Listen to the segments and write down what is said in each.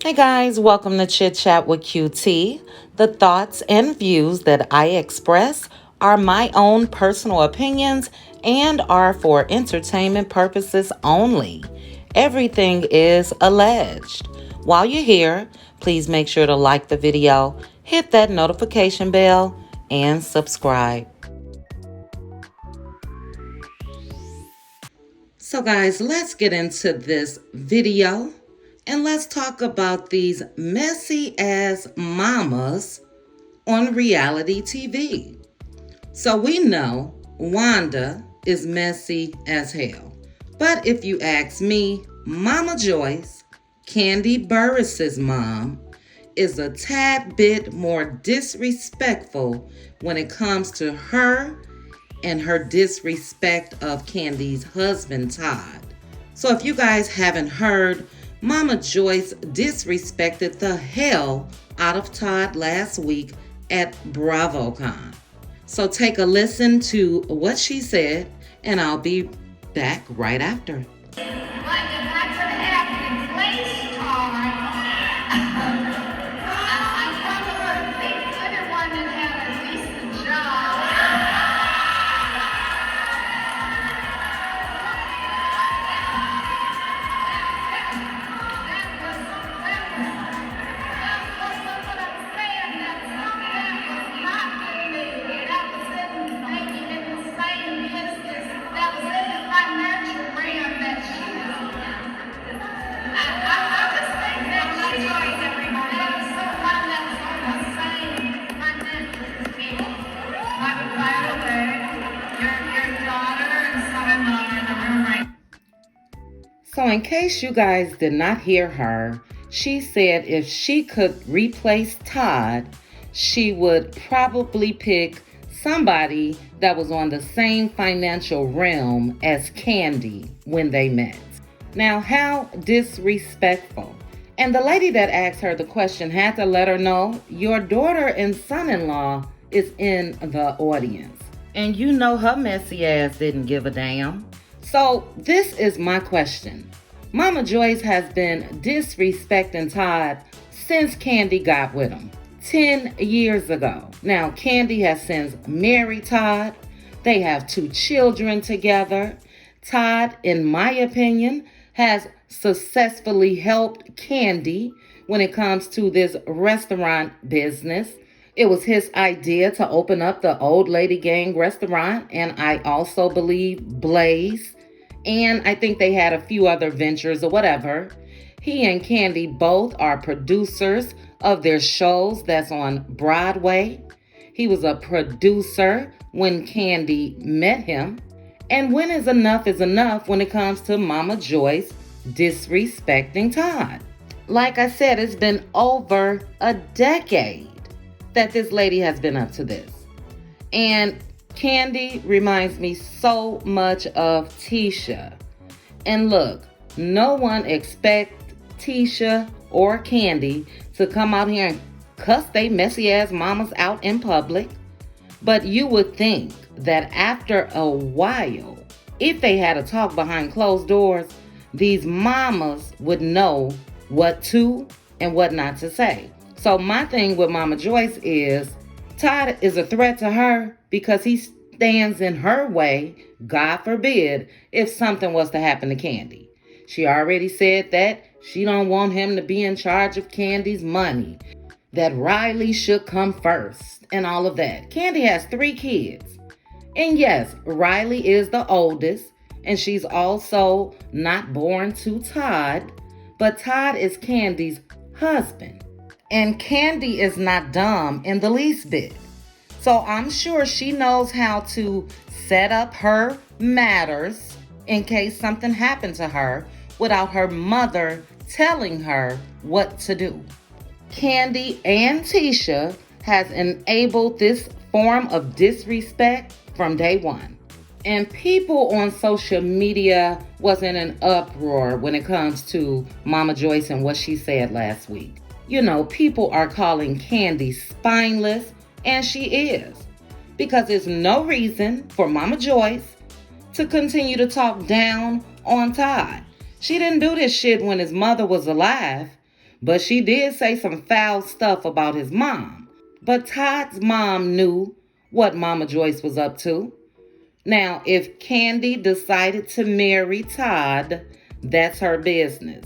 Hey guys, welcome to Chit Chat with QT. The thoughts and views that I express are my own personal opinions and are for entertainment purposes only. Everything is alleged. While you're here, please make sure to like the video, hit that notification bell, and subscribe. So, guys, let's get into this video and let's talk about these messy ass mamas on reality TV. So, we know Wanda is messy as hell. But if you ask me, Mama Joyce, Candy Burris's mom, is a tad bit more disrespectful when it comes to her and her disrespect of Candy's husband, Todd. So if you guys haven't heard, Mama Joyce disrespected the hell out of Todd last week at BravoCon. So take a listen to what she said, and I'll be back right after. So, in case you guys did not hear her, she said if she could replace Todd, she would probably pick somebody that was on the same financial realm as Candy when they met. Now, how disrespectful. And the lady that asked her the question had to let her know your daughter and son-in-law is in the audience. And you know her messy ass didn't give a damn. So this is my question. Mama Joyce has been disrespecting Todd since Candy got with him 10 years ago. Now, Candy has since married Todd. They have 2 children together. Todd, in my opinion, has successfully helped Candy when it comes to this restaurant business. It was his idea to open up the Old Lady Gang restaurant, and I also believe Blaze. And I think they had a few other ventures or whatever. He and Candy both are producers of their shows that's on Broadway. He was a producer when Candy met him. And when is enough when it comes to Mama Joyce disrespecting Todd? Like I said, it's been over a decade that this lady has been up to this. And Candy reminds me so much of Tisha. And look, no one expects Tisha or Candy to come out here and cuss they messy ass mamas out in public. But you would think that after a while, if they had a talk behind closed doors, these mamas would know what to and what not to say. So my thing with Mama Joyce is Todd is a threat to her because he stands in her way, God forbid, if something was to happen to Candy. She already said that she don't want him to be in charge of Candy's money, that Riley should come first, and all of that. Candy has 3 kids. And yes, Riley is the oldest, and she's also not born to Todd, but Todd is Candy's husband. And Candy is not dumb in the least bit. So I'm sure she knows how to set up her matters in case something happened to her without her mother telling her what to do. Candy and Tisha has enabled this form of disrespect from day one. And people on social media was in an uproar when it comes to Mama Joyce and what she said last week. You know, people are calling Candy spineless, and she is. Because there's no reason for Mama Joyce to continue to talk down on Todd. She didn't do this shit when his mother was alive, But she did say some foul stuff about his mom. But Todd's mom knew what Mama Joyce was up to. Now, if Candy decided to marry Todd, that's her business.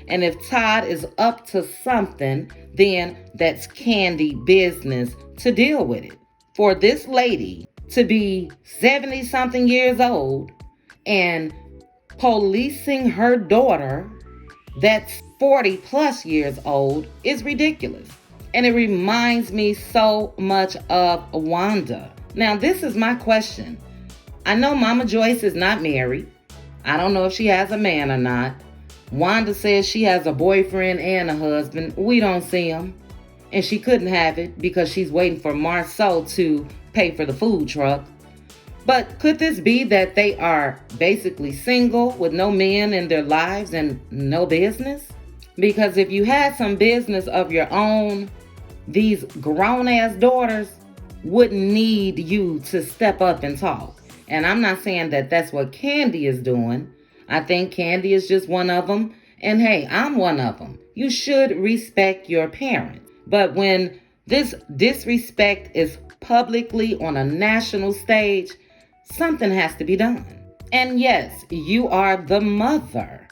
And if Todd is up to something, then that's Candy business to deal with it. For this lady to be 70 something years old and policing her daughter that's 40 plus years old is ridiculous. And it reminds me so much of Wanda. Now, this is my question. I know Mama Joyce is not married. I don't know if she has a man or not. Wanda says she has a boyfriend and a husband. We don't see him. And she couldn't have it because she's waiting for Marceau to pay for the food truck. But could this be that they are basically single with no men in their lives and no business? Because if you had some business of your own, these grown-ass daughters wouldn't need you to step up and talk. And I'm not saying that that's what Candy is doing. I think Candy is just one of them. And hey, I'm one of them. You should respect your parents. But when this disrespect is publicly on a national stage, something has to be done. And yes, you are the mother.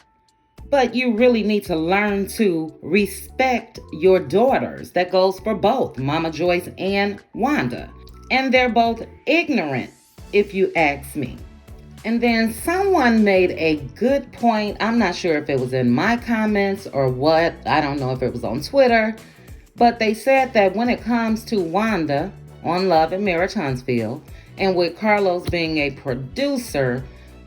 But you really need to learn to respect your daughters. That goes for both Mama Joyce and Wanda. And they're both ignorant, if you ask me. And then someone made a good point. I'm not sure if it was in my comments or what. I don't know if it was on Twitter. But they said that when it comes to Wanda on Love and Marriage Huntsville, and with Carlos being a producer,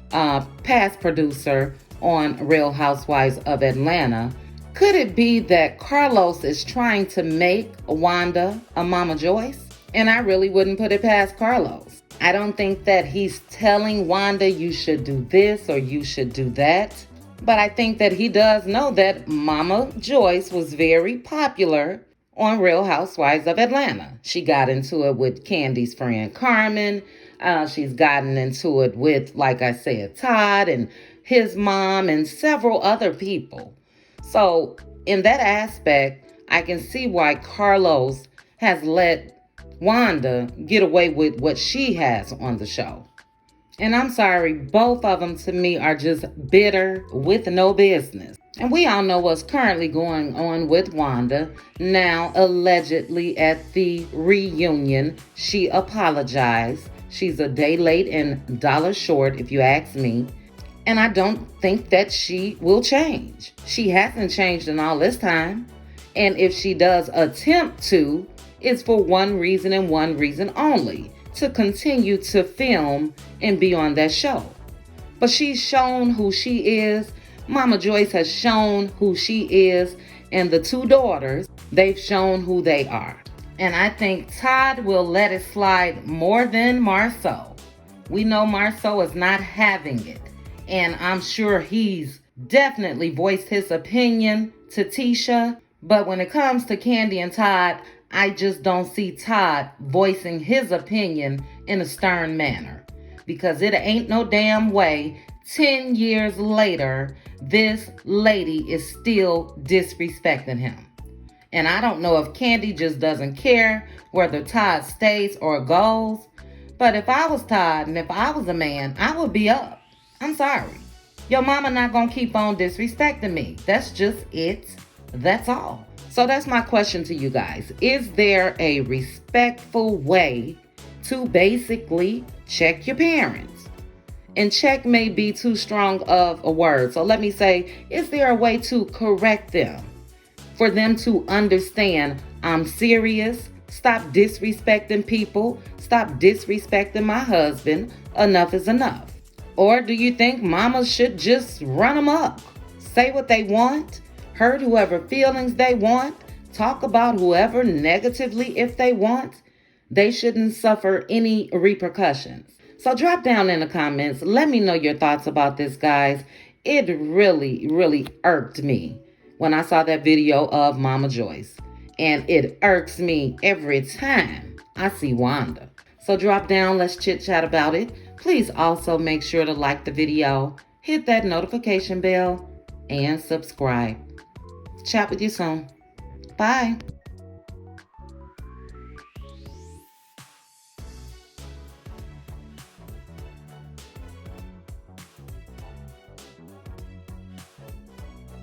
past producer on Real Housewives of Atlanta, could it be that Carlos is trying to make Wanda a Mama Joyce? And I really wouldn't put it past Carlos. I don't think that he's telling Wanda you should do this or you should do that. But I think that he does know that Mama Joyce was very popular on Real Housewives of Atlanta. She got into it with Candy's friend Carmen. She's gotten into it with, like I said, Todd and his mom and several other people. So in that aspect, I can see why Carlos has let Wanda get away with what she has on the show. And I'm sorry, both of them to me are just bitter with no business. And we all know what's currently going on with Wanda. Now, allegedly at the reunion, she apologized. She's a day late and dollar short, if you ask me. And I don't think that she will change. She hasn't changed in all this time. And if she does attempt to, it's for one reason and one reason only: to continue to film and be on that show. But she's shown who she is. Mama Joyce has shown who she is. And the two daughters, they've shown who they are. And I think Todd will let it slide more than Marceau. We know Marceau is not having it. And I'm sure he's definitely voiced his opinion to Tisha. But when it comes to Candy and Todd, I just don't see Todd voicing his opinion in a stern manner. Because it ain't no damn way 10 years later, this lady is still disrespecting him. And I don't know if Candy just doesn't care whether Todd stays or goes. But if I was Todd and if I was a man, I would be up. I'm sorry. Your mama not gonna keep on disrespecting me. That's just it. That's all. So that's my question to you guys. Is there a respectful way to basically check your parents? And check may be too strong of a word. So let me say, is there a way to correct them? For them to understand, I'm serious. Stop disrespecting people. Stop disrespecting my husband. Enough is enough. Or do you think mamas should just run them up? Say what they want. Hurt whoever feelings they want. Talk about whoever negatively if they want. They shouldn't suffer any repercussions. So drop down in the comments. Let me know your thoughts about this, guys. It really, really irked me when I saw that video of Mama Joyce. And it irks me every time I see Wanda. So drop down. Let's chit chat about it. Please also make sure to like the video, hit that notification bell, and subscribe. Chat with you soon. Bye.